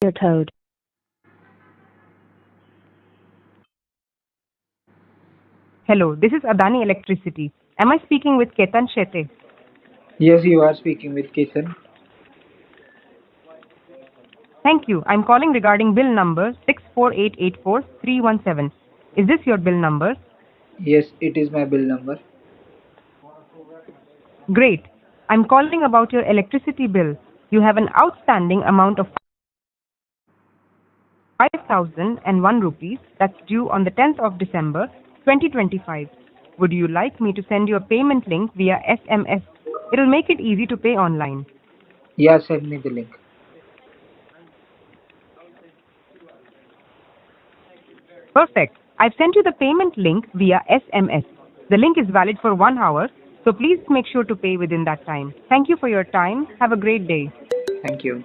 your code. Hello, this is Adani Electricity. Am I speaking with Ketan Shetty? Yes, you are speaking with Ketan. Thank you. I'm calling regarding bill number 64884-317. Is this your bill number? Yes, it is my bill number. Great. I'm calling about your electricity bill. You have an outstanding amount of 5,001 rupees that's due on the 10th of December 2025. Would you like me to send you a payment link via SMS? It'll make it easy to pay online. Yeah, send me the link. Perfect. I've sent you the payment link via SMS. The link is valid for 1 hour, so please make sure to pay within that time. Thank you for your time. Have a great day. Thank you.